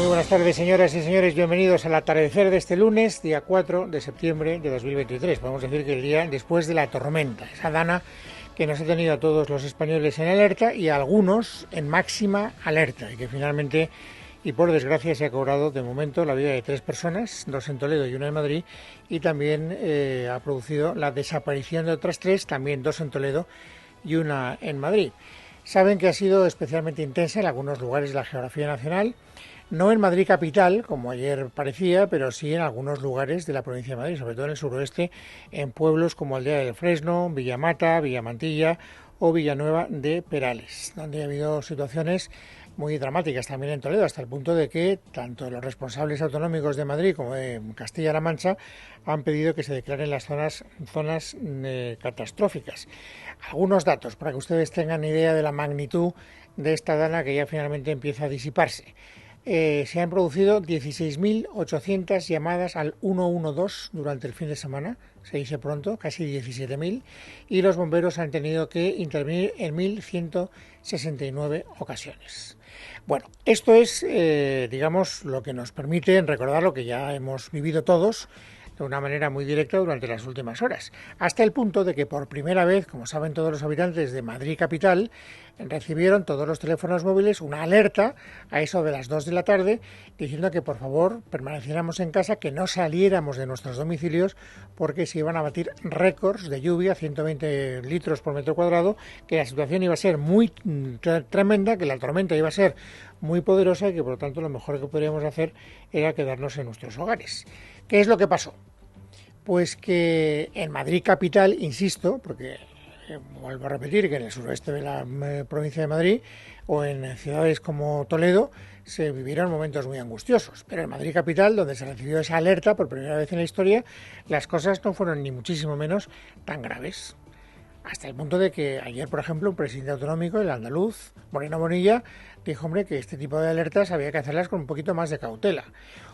Muy buenas tardes, señoras y señores. Bienvenidos al atardecer de este lunes, día 4 de septiembre de 2023. Podemos decir que el día después de la tormenta, esa dana que nos ha tenido a todos los españoles en alerta y a algunos en máxima alerta, y que finalmente, y por desgracia, se ha cobrado de momento la vida de 3 personas, 2 en Toledo y 1 en Madrid, y también ha producido la desaparición de otras 3, también 2 en Toledo y 1 en Madrid. Saben que ha sido especialmente intensa en algunos lugares de la geografía nacional, no en Madrid capital, como ayer parecía, pero sí en algunos lugares de la provincia de Madrid, sobre todo en el suroeste, en pueblos como Aldea del Fresno, Villamata, Villamantilla o Villanueva de Perales, donde ha habido situaciones muy dramáticas también en Toledo, hasta el punto de que tanto los responsables autonómicos de Madrid como de Castilla-La Mancha han pedido que se declaren las zonas catastróficas. Algunos datos para que ustedes tengan idea de la magnitud de esta dana que ya finalmente empieza a disiparse. Se han producido 16.800 llamadas al 112 durante el fin de semana, se dice pronto, casi 17.000, y los bomberos han tenido que intervenir en 1.169 ocasiones. Bueno, esto es, digamos, lo que nos permite recordar lo que ya hemos vivido todos de una manera muy directa durante las últimas horas, hasta el punto de que por primera vez, como saben todos los habitantes de Madrid capital, recibieron todos los teléfonos móviles una alerta a eso de las 2 de la tarde diciendo que por favor permaneciéramos en casa, que no saliéramos de nuestros domicilios porque se iban a batir récords de lluvia, 120 litros por metro cuadrado, que la situación iba a ser muy tremenda, que la tormenta iba a ser muy poderosa y que por lo tanto lo mejor que podríamos hacer era quedarnos en nuestros hogares. ¿Qué es lo que pasó? Pues que en Madrid capital, insisto, porque vuelvo a repetir que en el suroeste de la provincia de Madrid o en ciudades como Toledo se vivieron momentos muy angustiosos, pero en Madrid capital, donde se recibió esa alerta por primera vez en la historia, las cosas no fueron ni muchísimo menos tan graves. Hasta el punto de que ayer, por ejemplo, un presidente autonómico, el andaluz, Moreno Bonilla, dijo, hombre, que este tipo de alertas había que hacerlas con un poquito más de cautela.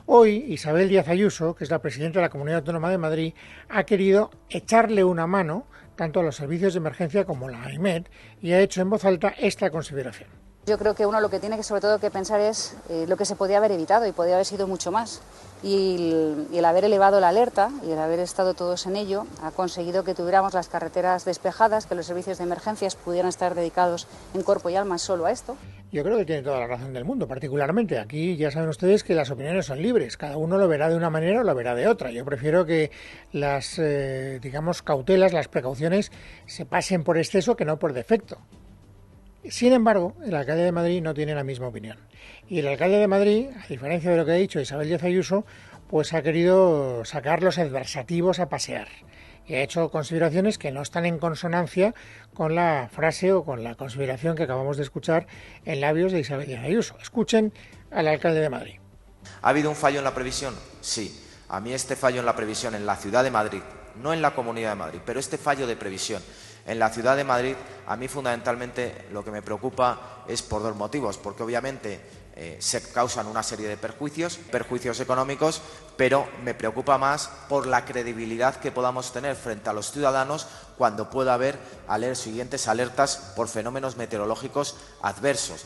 Hoy, Isabel Díaz Ayuso, que es la presidenta de la Comunidad Autónoma de Madrid, ha querido echarle una mano tanto a los servicios de emergencia como a la AEMET y ha hecho en voz alta esta consideración. Yo creo que uno lo que tiene que sobre todo que pensar es lo que se podía haber evitado y podía haber sido mucho más. Y el haber elevado la alerta y el haber estado todos en ello ha conseguido que tuviéramos las carreteras despejadas, que los servicios de emergencias pudieran estar dedicados en cuerpo y alma solo a esto. Yo creo que tiene toda la razón del mundo, particularmente. Aquí ya saben ustedes que las opiniones son libres, cada uno lo verá de una manera o lo verá de otra. Yo prefiero que las, digamos, cautelas, las precauciones se pasen por exceso que no por defecto. Sin embargo, el alcalde de Madrid no tiene la misma opinión. Y el alcalde de Madrid, a diferencia de lo que ha dicho Isabel Díaz Ayuso, pues ha querido sacar los adversativos a pasear. Y ha hecho consideraciones que no están en consonancia con la frase o con la consideración que acabamos de escuchar en labios de Isabel Díaz Ayuso. Escuchen al alcalde de Madrid. ¿Ha habido un fallo en la previsión? Sí. A mí este fallo en la previsión en la ciudad de Madrid, no en la Comunidad de Madrid, pero este fallo de previsión en la ciudad de Madrid, a mí fundamentalmente lo que me preocupa es por 2 motivos, porque obviamente se causan una serie de perjuicios económicos, pero me preocupa más por la credibilidad que podamos tener frente a los ciudadanos cuando pueda haber siguientes alertas por fenómenos meteorológicos adversos.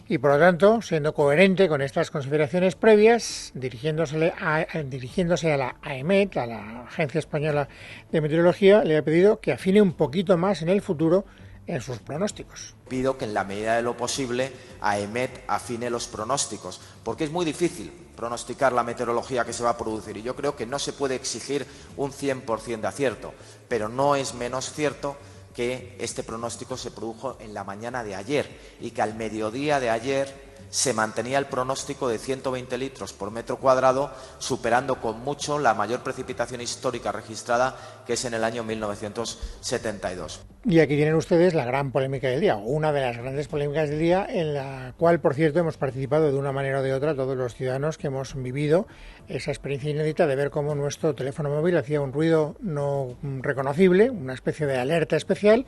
Y por lo tanto, siendo coherente con estas consideraciones previas, dirigiéndose a la AEMET, a la Agencia Española de Meteorología, le ha pedido que afine un poquito más en el futuro en sus pronósticos. Pido que en la medida de lo posible AEMET afine los pronósticos, porque es muy difícil pronosticar la meteorología que se va a producir y yo creo que no se puede exigir un 100% de acierto, pero no es menos cierto que este pronóstico se produjo en la mañana de ayer y que al mediodía de ayer se mantenía el pronóstico de 120 litros por metro cuadrado, superando con mucho la mayor precipitación histórica registrada, que es en el año 1972. Y aquí tienen ustedes la gran polémica del día, o una de las grandes polémicas del día, en la cual, por cierto, hemos participado de una manera o de otra todos los ciudadanos que hemos vivido esa experiencia inédita de ver cómo nuestro teléfono móvil hacía un ruido no reconocible, una especie de alerta especial.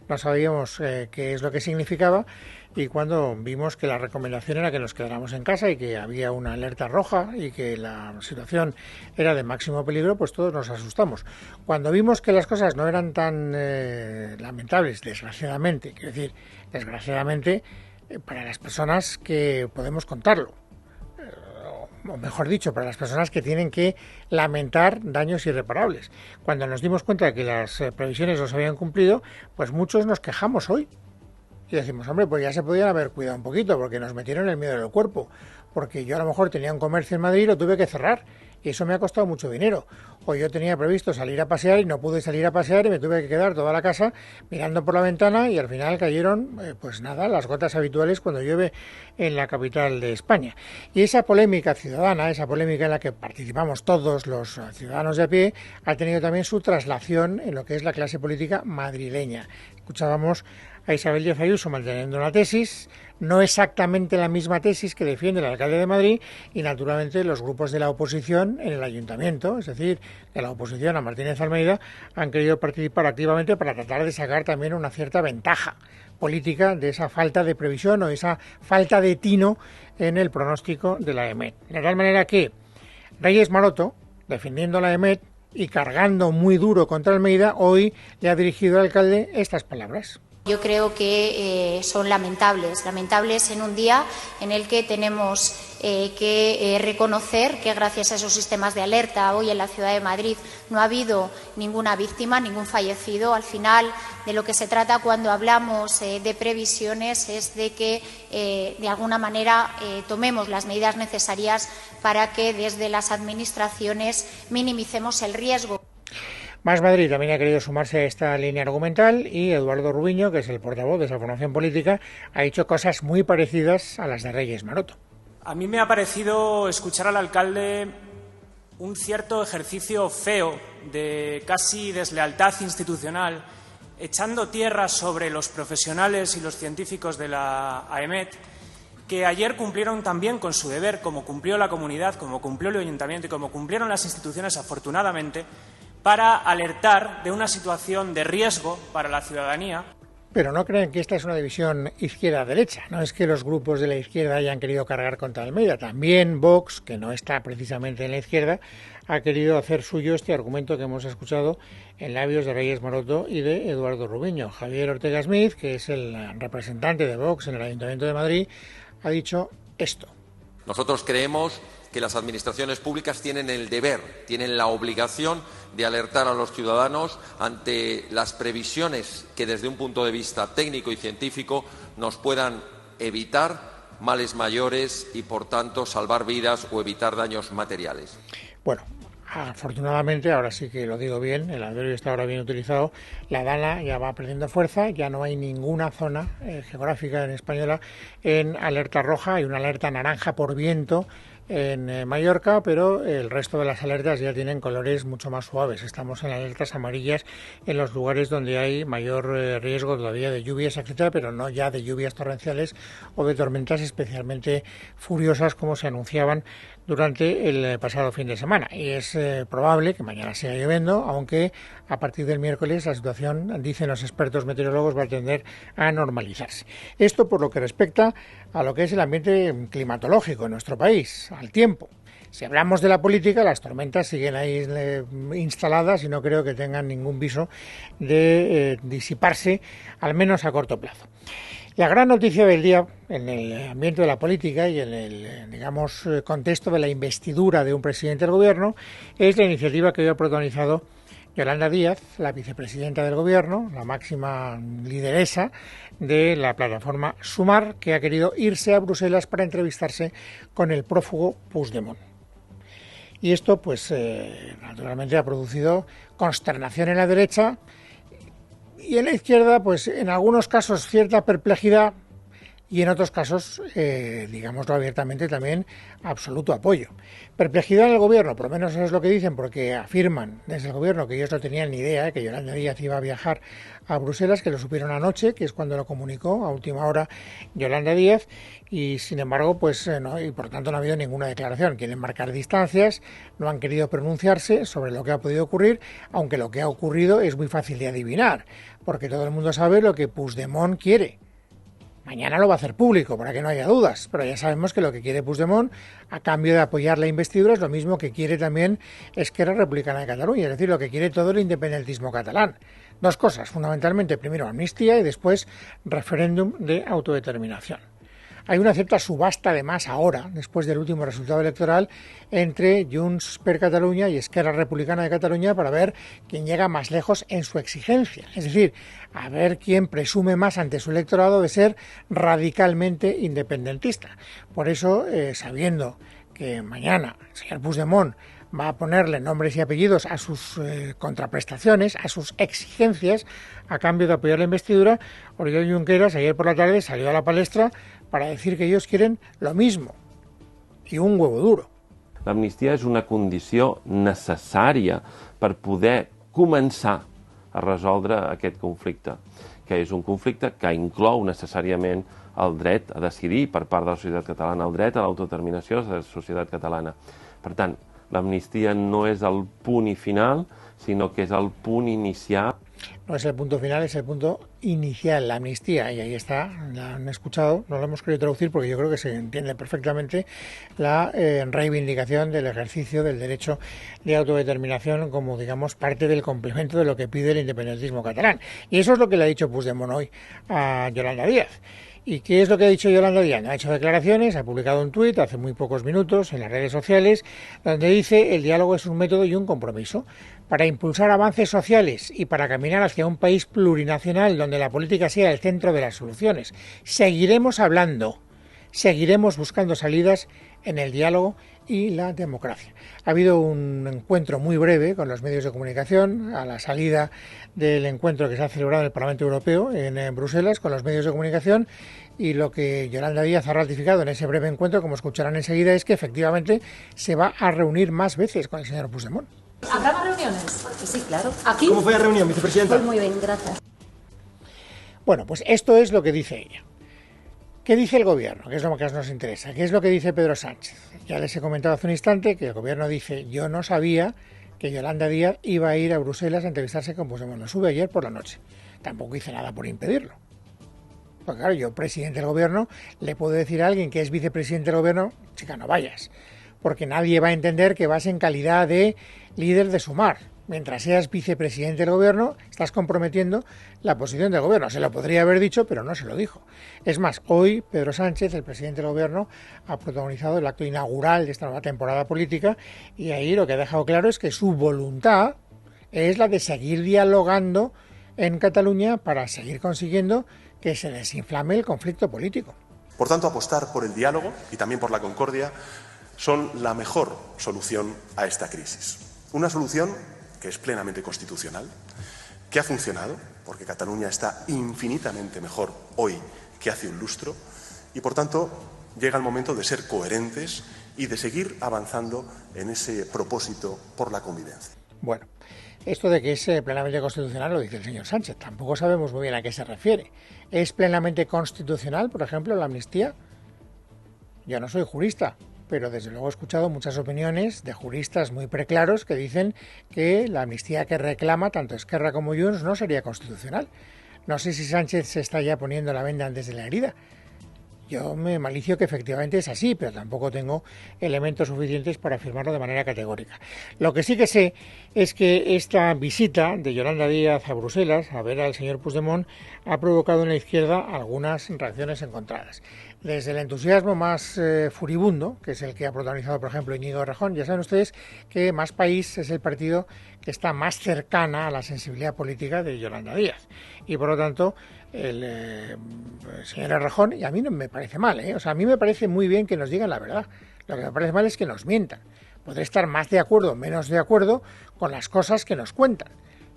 No sabíamos qué es lo que significaba, y cuando vimos que la recomendación era que nos quedáramos en casa y que había una alerta roja y que la situación era de máximo peligro, pues todos nos asustamos. Cuando vimos que las cosas no eran tan lamentables, desgraciadamente, quiero decir, desgraciadamente para las personas que podemos contarlo, o mejor dicho, para las personas que tienen que lamentar daños irreparables. Cuando nos dimos cuenta de que las previsiones no se habían cumplido, pues muchos nos quejamos hoy. Y decimos, hombre, pues ya se podían haber cuidado un poquito, porque nos metieron el miedo en el cuerpo. Porque yo a lo mejor tenía un comercio en Madrid y lo tuve que cerrar. Y eso me ha costado mucho dinero. O yo tenía previsto salir a pasear y no pude salir a pasear y me tuve que quedar toda la casa mirando por la ventana y al final cayeron, pues nada, las gotas habituales cuando llueve en la capital de España. Y esa polémica ciudadana, esa polémica en la que participamos todos los ciudadanos de a pie, ha tenido también su traslación en lo que es la clase política madrileña. Escuchábamos a Isabel Díaz Ayuso manteniendo una tesis, no exactamente la misma tesis que defiende el alcalde de Madrid y naturalmente los grupos de la oposición en el ayuntamiento, es decir, que la oposición a Martínez Almeida han querido participar activamente para tratar de sacar también una cierta ventaja política de esa falta de previsión o esa falta de tino en el pronóstico de la EMET. De tal manera que Reyes Maroto, defendiendo la EMET y cargando muy duro contra Almeida, hoy le ha dirigido al alcalde estas palabras. Yo creo que son lamentables en un día en el que tenemos que reconocer que gracias a esos sistemas de alerta hoy en la ciudad de Madrid no ha habido ninguna víctima, ningún fallecido. Al final, de lo que se trata cuando hablamos de previsiones es de que de alguna manera tomemos las medidas necesarias para que desde las administraciones minimicemos el riesgo. Más Madrid también ha querido sumarse a esta línea argumental y Eduardo Rubiño, que es el portavoz de esa formación política, ha dicho cosas muy parecidas a las de Reyes Maroto. A mí me ha parecido escuchar al alcalde un cierto ejercicio feo de casi deslealtad institucional, echando tierra sobre los profesionales y los científicos de la AEMET, que ayer cumplieron también con su deber, como cumplió la comunidad, como cumplió el ayuntamiento y como cumplieron las instituciones, afortunadamente, para alertar de una situación de riesgo para la ciudadanía. Pero no creen que esta es una división izquierda-derecha. No es que los grupos de la izquierda hayan querido cargar contra Almeida. También Vox, que no está precisamente en la izquierda, ha querido hacer suyo este argumento que hemos escuchado en labios de Reyes Maroto y de Eduardo Rubiño. Javier Ortega Smith, que es el representante de Vox en el Ayuntamiento de Madrid, ha dicho esto. Nosotros creemos que las administraciones públicas tienen el deber, tienen la obligación de alertar a los ciudadanos ante las previsiones que desde un punto de vista técnico y científico nos puedan evitar males mayores y, por tanto, salvar vidas o evitar daños materiales. Bueno, afortunadamente, ahora sí que lo digo bien, el adverbio está ahora bien utilizado, la DANA ya va perdiendo fuerza, ya no hay ninguna zona geográfica en española en alerta roja, hay una alerta naranja por viento en Mallorca, pero el resto de las alertas ya tienen colores mucho más suaves. Estamos en alertas amarillas en los lugares donde hay mayor riesgo todavía de lluvias, etcétera, pero no ya de lluvias torrenciales o de tormentas especialmente furiosas como se anunciaban durante el pasado fin de semana. Y es probable que mañana siga lloviendo, aunque a partir del miércoles la situación, dicen los expertos meteorólogos, va a tender a normalizarse. Esto por lo que respecta a lo que es el ambiente climatológico en nuestro país, al tiempo. Si hablamos de la política, las tormentas siguen ahí instaladas y no creo que tengan ningún viso de disiparse, al menos a corto plazo. La gran noticia del día en el ambiente de la política y en el, digamos, contexto de la investidura de un presidente del gobierno es la iniciativa que hoy ha protagonizado Yolanda Díaz, la vicepresidenta del gobierno, la máxima lideresa de la plataforma Sumar, que ha querido irse a Bruselas para entrevistarse con el prófugo Puigdemont. Y esto, pues, naturalmente ha producido consternación en la derecha y en la izquierda, pues, en algunos casos cierta perplejidad y en otros casos, digámoslo abiertamente, también absoluto apoyo. Perplejidad en el gobierno, por lo menos eso es lo que dicen, porque afirman desde el gobierno que ellos no tenían ni idea que Yolanda Díaz iba a viajar a Bruselas, que lo supieron anoche, que es cuando lo comunicó a última hora Yolanda Díaz, y sin embargo, pues no, y por tanto no ha habido ninguna declaración. Quieren marcar distancias, no han querido pronunciarse sobre lo que ha podido ocurrir, aunque lo que ha ocurrido es muy fácil de adivinar, porque todo el mundo sabe lo que Puigdemont quiere. Mañana lo va a hacer público, para que no haya dudas, pero ya sabemos que lo que quiere Puigdemont, a cambio de apoyar la investidura, es lo mismo que quiere también Esquerra Republicana de Cataluña, es decir, lo que quiere todo el independentismo catalán. Dos cosas, fundamentalmente, primero amnistía y después referéndum de autodeterminación. Hay una cierta subasta, además, ahora, después del último resultado electoral, entre Junts per Catalunya y Esquerra Republicana de Cataluña para ver quién llega más lejos en su exigencia. Es decir, a ver quién presume más ante su electorado de ser radicalmente independentista. Por eso, sabiendo que mañana el señor Puigdemont va a ponerle nombres y apellidos a sus contraprestaciones, a sus exigencias, a cambio de apoyar la investidura, Oriol Junqueras ayer por la tarde salió a la palestra para decir que ellos quieren lo mismo, i un huevo duro. L'amnistia és una condició necessària per poder començar a resoldre aquest conflicte, que és un conflicte que inclou necessàriament el dret a decidir per part de la societat catalana, el dret a l'autodeterminació de la societat catalana. Per tant, l'amnistia no és el punt final, sinó que és el punt inicial. No es el punto final, es el punto inicial, la amnistía, y ahí está, la han escuchado, no lo hemos querido traducir porque yo creo que se entiende perfectamente la reivindicación del ejercicio del derecho de autodeterminación como, digamos, parte del complemento de lo que pide el independentismo catalán. Y eso es lo que le ha dicho Puigdemont hoy a Yolanda Díaz. ¿Y qué es lo que ha dicho Yolanda Díaz? Ha hecho declaraciones, ha publicado un tuit hace muy pocos minutos en las redes sociales, donde dice: el diálogo es un método y un compromiso para impulsar avances sociales y para caminar hacia un país plurinacional donde la política sea el centro de las soluciones. Seguiremos hablando, seguiremos buscando salidas en el diálogo y la democracia. Ha habido un encuentro muy breve con los medios de comunicación a la salida del encuentro que se ha celebrado en el Parlamento Europeo en Bruselas con los medios de comunicación, y lo que Yolanda Díaz ha ratificado en ese breve encuentro, como escucharán enseguida, es que efectivamente se va a reunir más veces con el señor Puigdemont. ¿Habrá más reuniones? Sí, claro. ¿Aquí? ¿Cómo fue la reunión, vicepresidenta? Muy bien, gracias. Bueno, pues esto es lo que dice ella. ¿Qué dice el gobierno? ¿Qué es lo que nos interesa? ¿Qué es lo que dice Pedro Sánchez? Ya les he comentado hace un instante que el gobierno dice: yo no sabía que Yolanda Díaz iba a ir a Bruselas a entrevistarse con Puigdemont. Lo sube ayer por la noche. Tampoco hice nada por impedirlo. Porque claro, yo, presidente del gobierno, le puedo decir a alguien que es vicepresidente del gobierno: chica, no vayas. Porque nadie va a entender que vas en calidad de líder de Sumar. Mientras seas vicepresidente del gobierno, estás comprometiendo la posición del gobierno. Se lo podría haber dicho, pero no se lo dijo. Es más, hoy Pedro Sánchez, el presidente del gobierno, ha protagonizado el acto inaugural de esta nueva temporada política, y ahí lo que ha dejado claro es que su voluntad es la de seguir dialogando en Cataluña para seguir consiguiendo que se desinflame el conflicto político. Por tanto, apostar por el diálogo y también por la concordia son la mejor solución a esta crisis. Una solución que es plenamente constitucional, que ha funcionado, porque Cataluña está infinitamente mejor hoy que hace un lustro, y por tanto llega el momento de ser coherentes y de seguir avanzando en ese propósito por la convivencia. Bueno, esto de que es plenamente constitucional lo dice el señor Sánchez. Tampoco sabemos muy bien a qué se refiere. ¿Es plenamente constitucional, por ejemplo, la amnistía? Yo no soy jurista, pero desde luego he escuchado muchas opiniones de juristas muy preclaros que dicen que la amnistía que reclama tanto Esquerra como Junts no sería constitucional. No sé si Sánchez se está ya poniendo la venda antes de la herida. Yo me malicio que efectivamente es así, pero tampoco tengo elementos suficientes para afirmarlo de manera categórica. Lo que sí que sé es que esta visita de Yolanda Díaz a Bruselas a ver al señor Puigdemont ha provocado en la izquierda algunas reacciones encontradas. Desde el entusiasmo más furibundo, que es el que ha protagonizado, por ejemplo, Íñigo Errejón. Ya saben ustedes que Más País es el partido que está más cercana a la sensibilidad política de Yolanda Díaz. Y por lo tanto, el señor Errejón, y a mí no me parece mal, o sea, a mí me parece muy bien que nos digan la verdad. Lo que me parece mal es que nos mientan. Podré estar más de acuerdo o menos de acuerdo con las cosas que nos cuentan,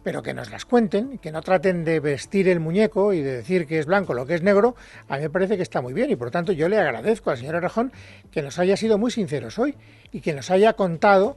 pero que nos las cuenten, que no traten de vestir el muñeco y de decir que es blanco lo que es negro, a mí me parece que está muy bien, y por tanto yo le agradezco al señor Errejón que nos haya sido muy sinceros hoy y que nos haya contado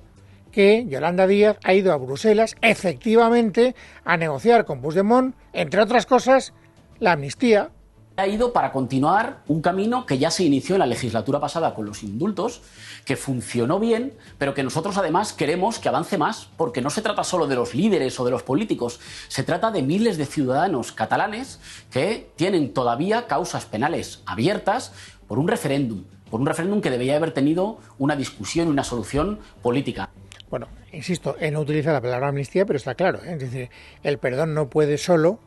que Yolanda Díaz ha ido a Bruselas efectivamente a negociar con Puigdemont, entre otras cosas, la amnistía. Ha ido para continuar un camino que ya se inició en la legislatura pasada con los indultos, que funcionó bien, pero que nosotros además queremos que avance más, porque no se trata solo de los líderes o de los políticos, se trata de miles de ciudadanos catalanes que tienen todavía causas penales abiertas por un referéndum que debería haber tenido una discusión y una solución política. Bueno, Insisto, él no utiliza la palabra amnistía, pero está claro, ¿eh? Es decir, el perdón no puede solo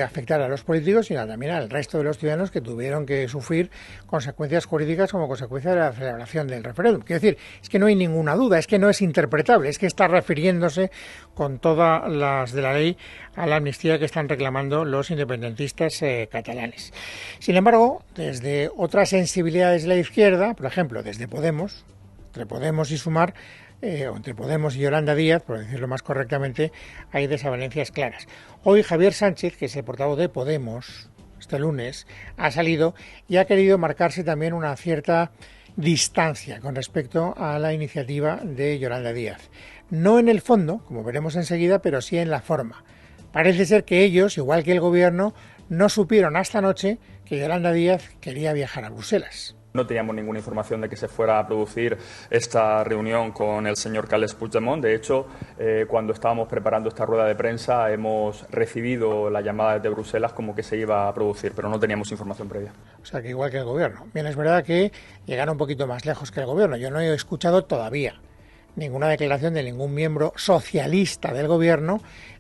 afectar a los políticos, sino también al resto de los ciudadanos que tuvieron que sufrir consecuencias jurídicas como consecuencia de la celebración del referéndum. Quiero decir, es que no hay ninguna duda, es que no es interpretable, es que está refiriéndose con todas las de la ley a la amnistía que están reclamando los independentistas catalanes. Sin embargo, desde otras sensibilidades de la izquierda, por ejemplo, desde Podemos, entre Podemos y Sumar, o entre Podemos y Yolanda Díaz, por decirlo más correctamente, hay desavenencias claras. Hoy Javier Sánchez, que es el portavoz de Podemos, este lunes, ha salido y ha querido marcarse también una cierta distancia con respecto a la iniciativa de Yolanda Díaz. No en el fondo, como veremos enseguida, pero sí en la forma. Parece ser que ellos, igual que el gobierno, no supieron hasta anoche que Yolanda Díaz quería viajar a Bruselas. No teníamos ninguna información de que se fuera a producir esta reunión con el señor Carles Puigdemont. De hecho, cuando estábamos preparando esta rueda de prensa, hemos recibido la llamada desde Bruselas como que se iba a producir, pero no teníamos información previa. O sea, que igual que el gobierno. Bien, es verdad que llegaron un poquito más lejos que el gobierno. Yo no he escuchado todavía ninguna declaración de ningún miembro socialista del gobierno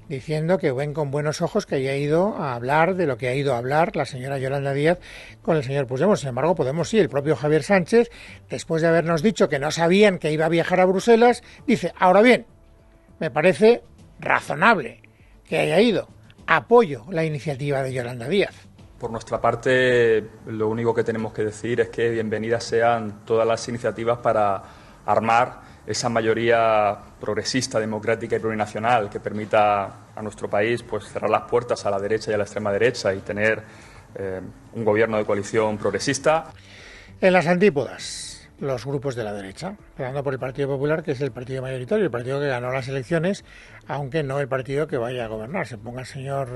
diciendo que ven con buenos ojos que haya ido a hablar de lo que ha ido a hablar la señora Yolanda Díaz con el señor Puigdemont. Sin embargo, Podemos sí, el propio Javier Sánchez, después de habernos dicho que no sabían que iba a viajar a Bruselas, dice, ahora bien, me parece razonable que haya ido. Apoyo la iniciativa de Yolanda Díaz. Por nuestra parte, lo único que tenemos que decir es que bienvenidas sean todas las iniciativas para armar esa mayoría progresista, democrática y plurinacional que permita a nuestro país pues cerrar las puertas a la derecha y a la extrema derecha y tener un gobierno de coalición progresista. En las antípodas, los grupos de la derecha, empezando por el Partido Popular, que es el partido mayoritario, el partido que ganó las elecciones, aunque no el partido que vaya a gobernar, se ponga el señor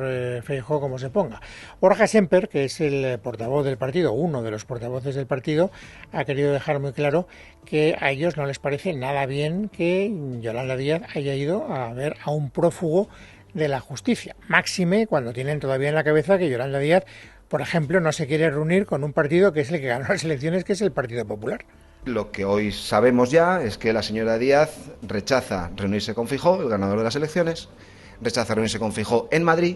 Feijóo como se ponga. Borja Semper, que es el portavoz del partido, uno de los portavoces del partido, ha querido dejar muy claro que a ellos no les parece nada bien que Yolanda Díaz haya ido a ver a un prófugo de la justicia. Máxime cuando tienen todavía en la cabeza que Yolanda Díaz, por ejemplo, no se quiere reunir con un partido que es el que ganó las elecciones, que es el Partido Popular. Lo que hoy sabemos ya es que la señora Díaz rechaza reunirse con Feijóo, el ganador de las elecciones, rechaza reunirse con Feijóo en Madrid,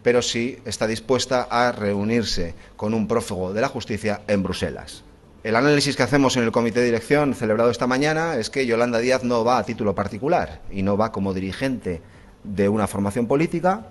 pero sí está dispuesta a reunirse con un prófugo de la justicia en Bruselas. El análisis que hacemos en el comité de dirección celebrado esta mañana es que Yolanda Díaz no va a título particular y no va como dirigente de una formación política,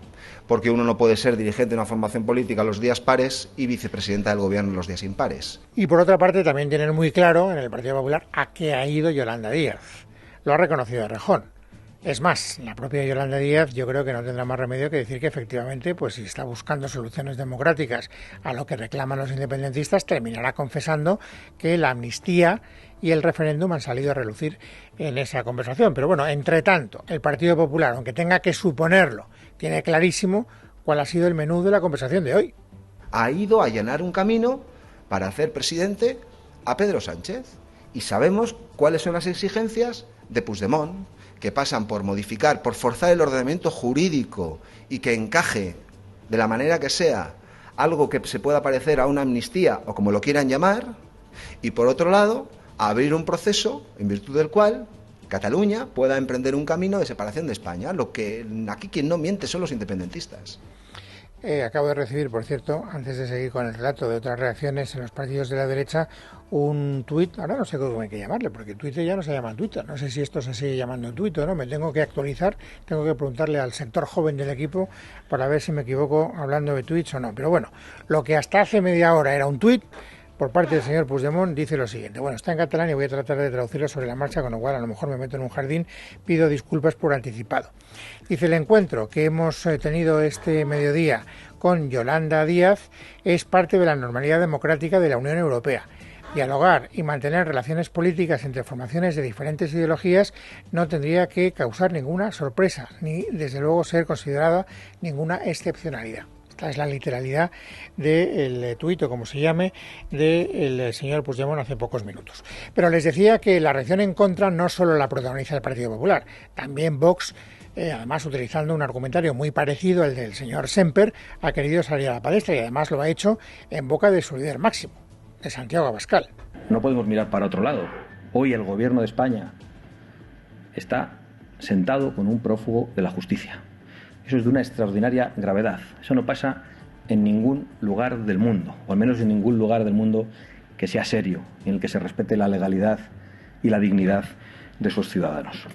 porque uno no puede ser dirigente de una formación política los días pares y vicepresidenta del gobierno los días impares. Y por otra parte también tienen muy claro en el Partido Popular a qué ha ido Yolanda Díaz. Lo ha reconocido Errejón. Es más, la propia Yolanda Díaz yo creo que no tendrá más remedio que decir que efectivamente, pues si está buscando soluciones democráticas a lo que reclaman los independentistas, terminará confesando que la amnistía y el referéndum han salido a relucir en esa conversación. Pero bueno, entre tanto, el Partido Popular, aunque tenga que suponerlo, tiene clarísimo cuál ha sido el menú de la conversación de hoy. Ha ido a allanar un camino para hacer presidente a Pedro Sánchez. Y sabemos cuáles son las exigencias de Puigdemont, que pasan por modificar, por forzar el ordenamiento jurídico y que encaje de la manera que sea algo que se pueda parecer a una amnistía o como lo quieran llamar, y por otro lado, abrir un proceso en virtud del cual Cataluña pueda emprender un camino de separación de España. Lo que aquí quien no miente son los independentistas. Acabo de recibir, por cierto, antes de seguir con el relato de otras reacciones en los partidos de la derecha, un tuit, ahora no sé cómo hay que llamarle, porque Twitter ya no se llama Twitter, no sé si esto se sigue llamando Twitter, ¿no? Me tengo que actualizar, tengo que preguntarle al sector joven del equipo para ver si me equivoco hablando de tweets o no. Pero bueno, lo que hasta hace media hora era un tuit, por parte del señor Puigdemont, dice lo siguiente. Bueno, está en catalán y voy a tratar de traducirlo sobre la marcha, con lo cual a lo mejor me meto en un jardín, pido disculpas por anticipado. Dice, el encuentro que hemos tenido este mediodía con Yolanda Díaz es parte de la normalidad democrática de la Unión Europea. Dialogar y mantener relaciones políticas entre formaciones de diferentes ideologías no tendría que causar ninguna sorpresa, ni desde luego ser considerada ninguna excepcionalidad. Esta es la literalidad del tuit, o como se llame, del señor Puigdemont hace pocos minutos. Pero les decía que la reacción en contra no solo la protagoniza el Partido Popular, también Vox, además utilizando un argumentario muy parecido al del señor Semper, ha querido salir a la palestra y además lo ha hecho en boca de su líder máximo, de Santiago Abascal. No podemos mirar para otro lado. Hoy el gobierno de España está sentado con un prófugo de la justicia. Eso es de una extraordinaria gravedad. Eso no pasa en ningún lugar del mundo, o al menos en ningún lugar del mundo que sea serio, en el que se respete la legalidad y la dignidad de sus ciudadanos.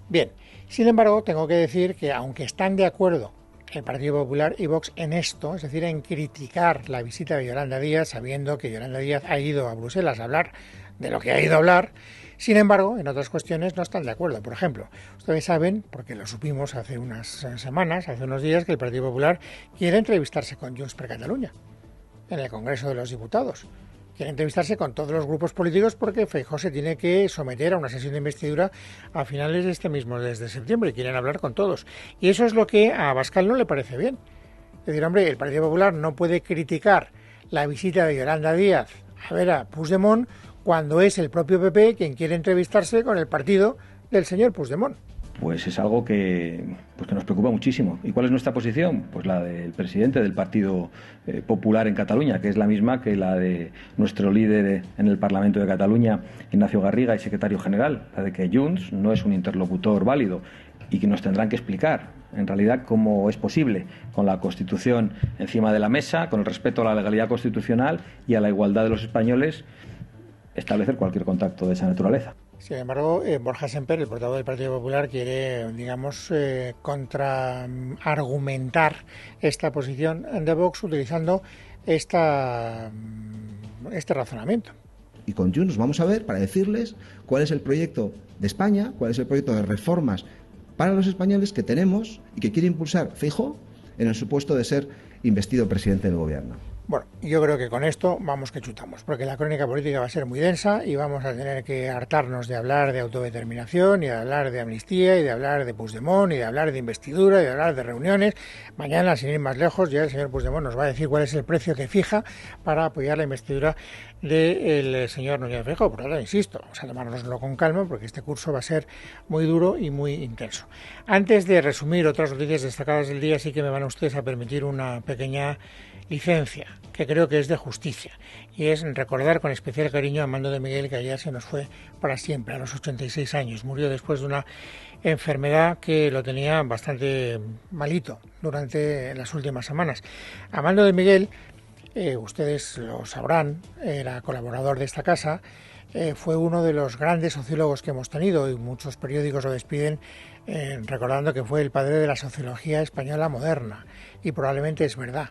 Bien, sin embargo, tengo que decir que aunque están de acuerdo el Partido Popular y Vox en esto, es decir, en criticar la visita de Yolanda Díaz, sabiendo que Yolanda Díaz ha ido a Bruselas a hablar de lo que ha ido a hablar, sin embargo, en otras cuestiones no están de acuerdo. Por ejemplo, ustedes saben, porque lo supimos hace unas semanas, hace unos días, que el Partido Popular quiere entrevistarse con Junts per Catalunya en el Congreso de los Diputados. Quiere entrevistarse con todos los grupos políticos porque Feijóo se tiene que someter a una sesión de investidura a finales de este mismo mes de septiembre y quieren hablar con todos. Y eso es lo que a Abascal no le parece bien. Es decir, hombre, el Partido Popular no puede criticar la visita de Yolanda Díaz a ver a Puigdemont cuando es el propio PP quien quiere entrevistarse con el partido del señor Puigdemont. Pues es algo que nos preocupa muchísimo. ¿Y cuál es nuestra posición? Pues la del presidente del Partido Popular en Cataluña, que es la misma que la de nuestro líder en el Parlamento de Cataluña, Ignacio Garriga, y secretario general, la de que Junts no es un interlocutor válido y que nos tendrán que explicar en realidad cómo es posible, con la Constitución encima de la mesa, con el respeto a la legalidad constitucional y a la igualdad de los españoles, establecer cualquier contacto de esa naturaleza. Sin embargo, Borja Semper, el portavoz del Partido Popular, quiere, digamos, contraargumentar esta posición de Vox utilizando este razonamiento. Y con Junts nos vamos a ver para decirles cuál es el proyecto de España, cuál es el proyecto de reformas para los españoles que tenemos y que quiere impulsar Feijóo en el supuesto de ser investido presidente del gobierno. Bueno, yo creo que con esto vamos que chutamos, porque la crónica política va a ser muy densa y vamos a tener que hartarnos de hablar de autodeterminación y de hablar de amnistía y de hablar de Puigdemont y de hablar de investidura y de hablar de reuniones. Mañana, sin ir más lejos, ya el señor Puigdemont nos va a decir cuál es el precio que fija para apoyar la investidura del señor Núñez Feijóo. Por lo tanto, insisto, vamos a tomárnoslo con calma porque este curso va a ser muy duro y muy intenso. Antes de resumir otras noticias destacadas del día, sí que me van ustedes a permitir una pequeña licencia, que creo que es de justicia, y es recordar con especial cariño a Armando de Miguel, que ayer se nos fue para siempre, a los 86 años. Murió después de una enfermedad que lo tenía bastante malito durante las últimas semanas. Armando de Miguel, ustedes lo sabrán, era colaborador de esta casa, fue uno de los grandes sociólogos que hemos tenido y muchos periódicos lo despiden recordando que fue el padre de la sociología española moderna, y probablemente es verdad.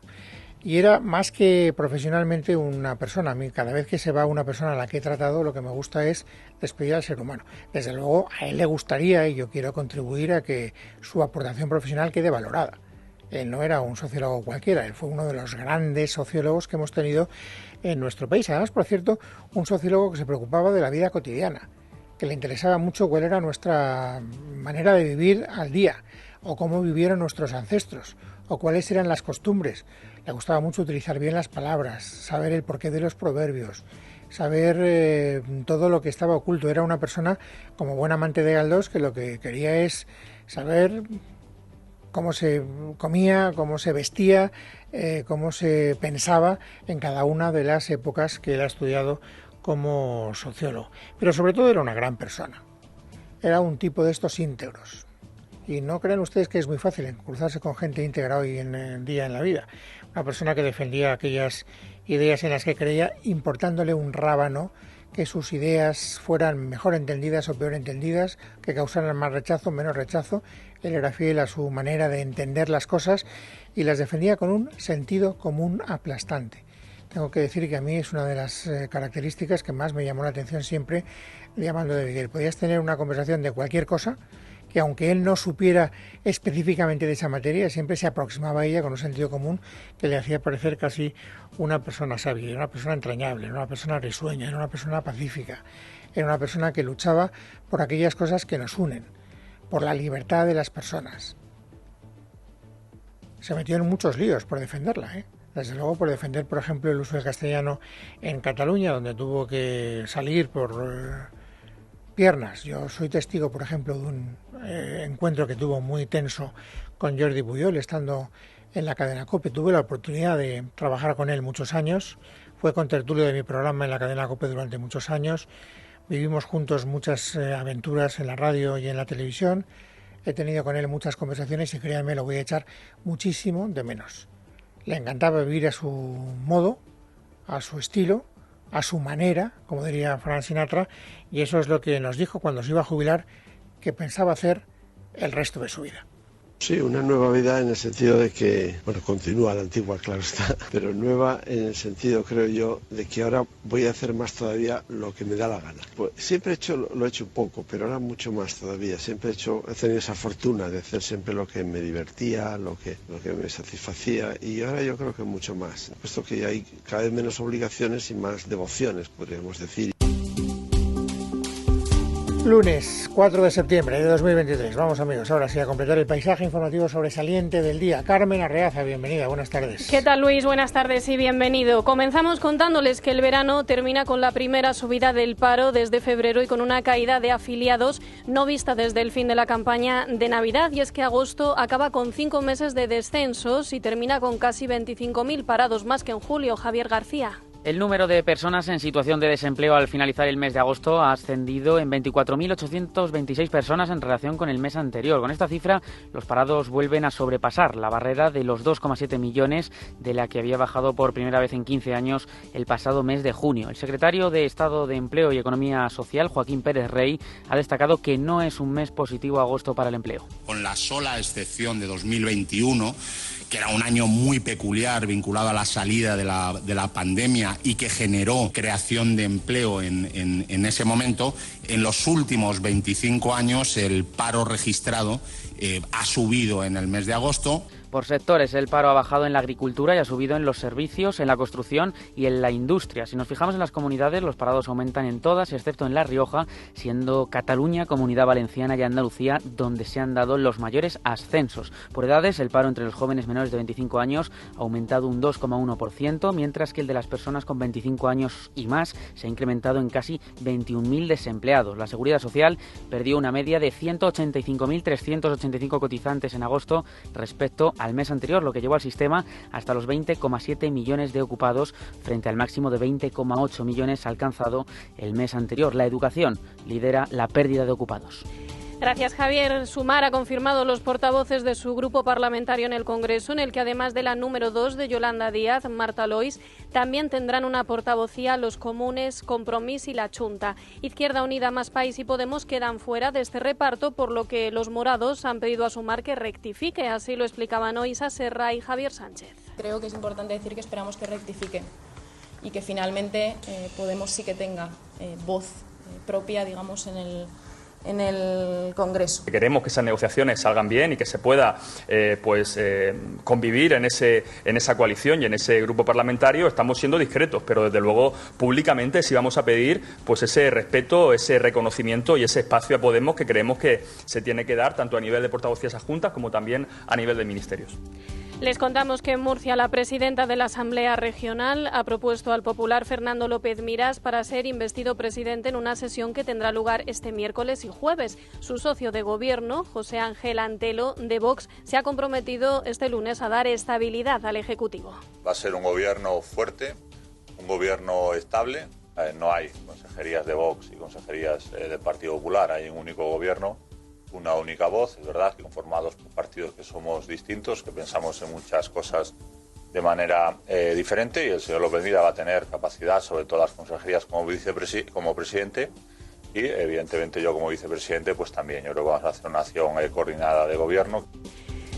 Y era más que profesionalmente una persona. A mí, cada vez que se va una persona a la que he tratado, lo que me gusta es despedir al ser humano. Desde luego, a él le gustaría, y yo quiero contribuir a que su aportación profesional quede valorada. Él no era un sociólogo cualquiera, él fue uno de los grandes sociólogos que hemos tenido en nuestro país. Además, por cierto, un sociólogo que se preocupaba de la vida cotidiana, que le interesaba mucho cuál era nuestra manera de vivir al día, o cómo vivieron nuestros ancestros, o cuáles eran las costumbres. Le gustaba mucho utilizar bien las palabras, saber el porqué de los proverbios, saber todo lo que estaba oculto. Era una persona, como buen amante de Galdós, que lo que quería es saber cómo se comía, cómo se vestía, cómo se pensaba en cada una de las épocas que él ha estudiado como sociólogo. Pero sobre todo era una gran persona. Era un tipo de estos íntegros. Y no crean ustedes que es muy fácil cruzarse con gente íntegra hoy en día en la vida. Una persona que defendía aquellas ideas en las que creía, importándole un rábano que sus ideas fueran mejor entendidas o peor entendidas, que causaran más rechazo o menos rechazo. Él era fiel a su manera de entender las cosas y las defendía con un sentido común aplastante. Tengo que decir que a mí es una de las características que más me llamó la atención siempre de Armando de Miguel. Podías tener una conversación de cualquier cosa, que aunque él no supiera específicamente de esa materia, siempre se aproximaba a ella con un sentido común que le hacía parecer casi una persona sabia, una persona entrañable, una persona risueña, era una persona pacífica, era una persona que luchaba por aquellas cosas que nos unen, por la libertad de las personas. Se metió en muchos líos por defenderla, Desde luego por defender, por ejemplo, el uso del castellano en Cataluña, donde tuvo que salir por piernas. Yo soy testigo, por ejemplo, de un encuentro que tuvo muy tenso con Jordi Pujol, estando en la cadena COPE. Tuve la oportunidad de trabajar con él muchos años, fue contertulio de mi programa en la cadena COPE durante muchos años. vivimos juntos muchas aventuras en la radio y en la televisión. He tenido con él muchas conversaciones y créanme, lo voy a echar muchísimo de menos. Le encantaba vivir a su modo, a su estilo, a su manera, como diría Frank Sinatra, y eso es lo que nos dijo cuando se iba a jubilar, que pensaba hacer el resto de su vida. Sí, una nueva vida en el sentido de que, bueno, continúa la antigua, claro está, pero nueva en el sentido, creo yo, de que ahora voy a hacer más todavía lo que me da la gana. Pues siempre lo he hecho un poco, pero ahora mucho más todavía. Siempre he tenido esa fortuna de hacer siempre lo que me divertía, lo que me satisfacía, y ahora yo creo que mucho más, puesto que hay cada vez menos obligaciones y más devociones, podríamos decir. Lunes 4 de septiembre de 2023. Vamos, amigos, ahora sí a completar el paisaje informativo sobresaliente del día. Carmen Arreaza, bienvenida, buenas tardes. ¿Qué tal, Luis? Buenas tardes y bienvenido. Comenzamos contándoles que el verano termina con la primera subida del paro desde febrero y con una caída de afiliados no vista desde el fin de la campaña de Navidad. Y es que agosto acaba con 5 meses de descensos y termina con casi 25.000 parados más que en julio. Javier García. El número de personas en situación de desempleo al finalizar el mes de agosto ha ascendido en 24.826 personas en relación con el mes anterior. Con esta cifra, los parados vuelven a sobrepasar la barrera de los 2,7 millones de la que había bajado por primera vez en 15 años el pasado mes de junio. El secretario de Estado de Empleo y Economía Social, Joaquín Pérez Rey, ha destacado que no es un mes positivo agosto para el empleo. Con la sola excepción de 2021, que era un año muy peculiar vinculado a la salida de la pandemia y que generó creación de empleo en ese momento, en los últimos 25 años el paro registrado ha subido en el mes de agosto. Por sectores, el paro ha bajado en la agricultura y ha subido en los servicios, en la construcción y en la industria. Si nos fijamos en las comunidades, los parados aumentan en todas, excepto en La Rioja, siendo Cataluña, Comunidad Valenciana y Andalucía donde se han dado los mayores ascensos. Por edades, el paro entre los jóvenes menores de 25 años ha aumentado un 2,1%, mientras que el de las personas con 25 años y más se ha incrementado en casi 21.000 desempleados. La Seguridad Social perdió una media de 185.385 cotizantes en agosto respecto al mes anterior, lo que llevó al sistema hasta los 20,7 millones de ocupados frente al máximo de 20,8 millones alcanzado el mes anterior. La educación lidera la pérdida de ocupados. Gracias, Javier. Sumar ha confirmado los portavoces de su grupo parlamentario en el Congreso, en el que además de la número 2 de Yolanda Díaz, Marta Lois, también tendrán una portavocía los Comunes, Compromís y la Chunta. Izquierda Unida, Más País y Podemos quedan fuera de este reparto, por lo que los morados han pedido a Sumar que rectifique. Así lo explicaban hoy Isa Serra y Javier Sánchez. Creo que es importante decir que esperamos que rectifique y que finalmente Podemos sí que tenga voz propia, digamos, en el Congreso. Queremos que esas negociaciones salgan bien y que se pueda convivir en esa coalición y en ese grupo parlamentario. Estamos siendo discretos, pero desde luego públicamente sí vamos a pedir pues ese respeto, ese reconocimiento y ese espacio a Podemos que creemos que se tiene que dar tanto a nivel de portavocías adjuntas como también a nivel de ministerios. Les contamos que en Murcia la presidenta de la Asamblea Regional ha propuesto al popular Fernando López Miras para ser investido presidente en una sesión que tendrá lugar este miércoles y jueves. Su socio de gobierno, José Ángel Antelo, de Vox, se ha comprometido este lunes a dar estabilidad al Ejecutivo. Va a ser un gobierno fuerte, un gobierno estable. No hay consejerías de Vox y consejerías del Partido Popular, hay un único gobierno, una única voz. Es verdad que conformados por partidos que somos distintos, que pensamos en muchas cosas de manera diferente, y el señor López Miras va a tener capacidad sobre todas las consejerías como presidente, y evidentemente yo como vicepresidente pues también. Yo creo que vamos a hacer una acción coordinada de gobierno.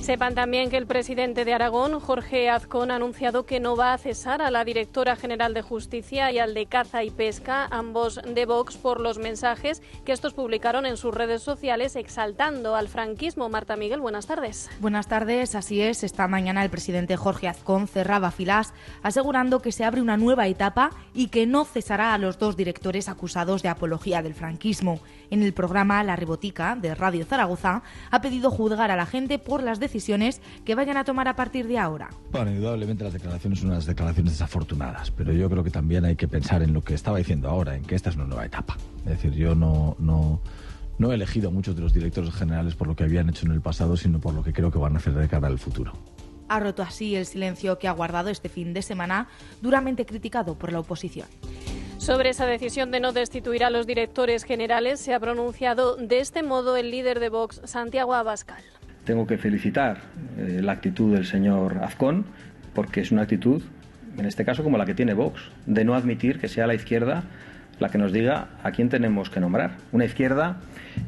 Sepan también que el presidente de Aragón, Jorge Azcón, ha anunciado que no va a cesar a la directora general de Justicia y al de Caza y Pesca, ambos de Vox, por los mensajes que estos publicaron en sus redes sociales exaltando al franquismo. Marta Miguel, buenas tardes. Buenas tardes, así es. Esta mañana el presidente Jorge Azcón cerraba filas asegurando que se abre una nueva etapa y que no cesará a los dos directores acusados de apología del franquismo. En el programa La Rebotica de Radio Zaragoza ha pedido juzgar a la gente por las decisiones que vayan a tomar a partir de ahora. Bueno, indudablemente las declaraciones son unas declaraciones desafortunadas, pero yo creo que también hay que pensar en lo que estaba diciendo ahora, en que esta es una nueva etapa. Es decir, yo no he elegido a muchos de los directores generales por lo que habían hecho en el pasado, sino por lo que creo que van a hacer de cara al futuro. Ha roto así el silencio que ha guardado este fin de semana, duramente criticado por la oposición. Sobre esa decisión de no destituir a los directores generales se ha pronunciado de este modo el líder de Vox, Santiago Abascal. Tengo que felicitar la actitud del señor Azcón, porque es una actitud, en este caso como la que tiene Vox, de no admitir que sea la izquierda la que nos diga a quién tenemos que nombrar. Una izquierda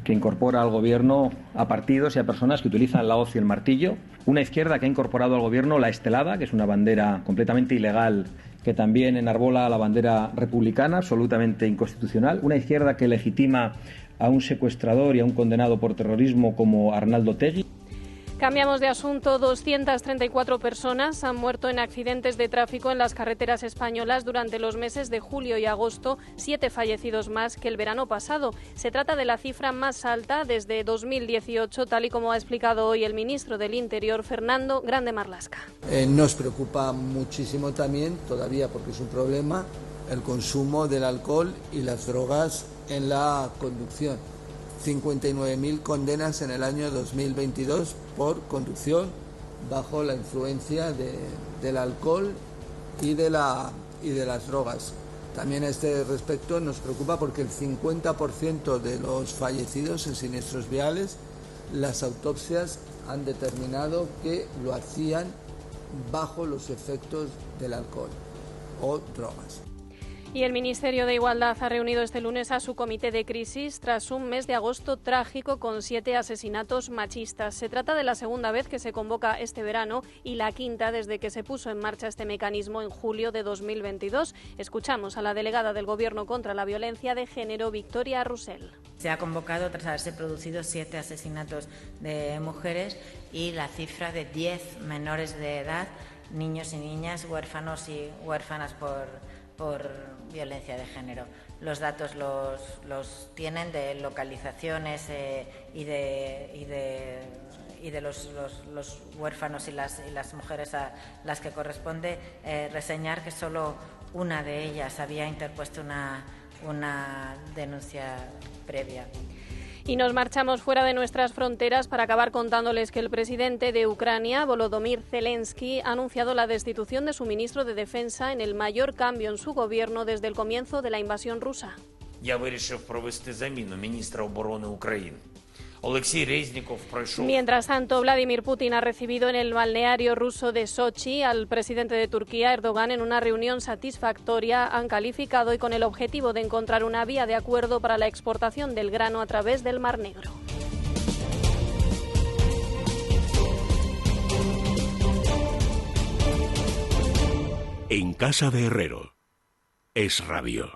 que incorpora al gobierno a partidos y a personas que utilizan la hoz y el martillo. Una izquierda que ha incorporado al gobierno la estelada, que es una bandera completamente ilegal, que también enarbola la bandera republicana, absolutamente inconstitucional. Una izquierda que legitima a un secuestrador y a un condenado por terrorismo como Arnaldo Otegi. Cambiamos de asunto. 234 personas han muerto en accidentes de tráfico en las carreteras españolas durante los meses de julio y agosto, 7 fallecidos más que el verano pasado. Se trata de la cifra más alta desde 2018, tal y como ha explicado hoy el ministro del Interior, Fernando Grande Marlaska. Nos preocupa muchísimo también, todavía porque es un problema, el consumo del alcohol y las drogas en la conducción. 59.000 condenas en el año 2022 por conducción bajo la influencia del alcohol y de las drogas. También a este respecto nos preocupa porque el 50% de los fallecidos en siniestros viales, las autopsias han determinado que lo hacían bajo los efectos del alcohol o drogas. Y el Ministerio de Igualdad ha reunido este lunes a su comité de crisis tras un mes de agosto trágico con 7 asesinatos machistas. Se trata de la segunda vez que se convoca este verano y la quinta desde que se puso en marcha este mecanismo en julio de 2022. Escuchamos a la delegada del Gobierno contra la violencia de género, Victoria Roussel. Se ha convocado tras haberse producido 7 asesinatos de mujeres y la cifra de 10 menores de edad, niños y niñas, huérfanos y huérfanas por violencia de género. Los datos los tienen de localizaciones y de los huérfanos y las mujeres a las que corresponde reseñar que solo una de ellas había interpuesto una denuncia previa. Y nos marchamos fuera de nuestras fronteras para acabar contándoles que el presidente de Ucrania, Volodymyr Zelensky, ha anunciado la destitución de su ministro de Defensa en el mayor cambio en su gobierno desde el comienzo de la invasión rusa. Я вирішив провести заміну міністра оборони України. Олексій Резніков пройшов. Mientras tanto, Vladimir Putin ha recibido en el balneario ruso de Sochi al presidente de Turquía, Erdogan, en una reunión satisfactoria. Han calificado y con el objetivo de encontrar una vía de acuerdo para la exportación del grano a través del Mar Negro. En casa de Herrero, Es Radio.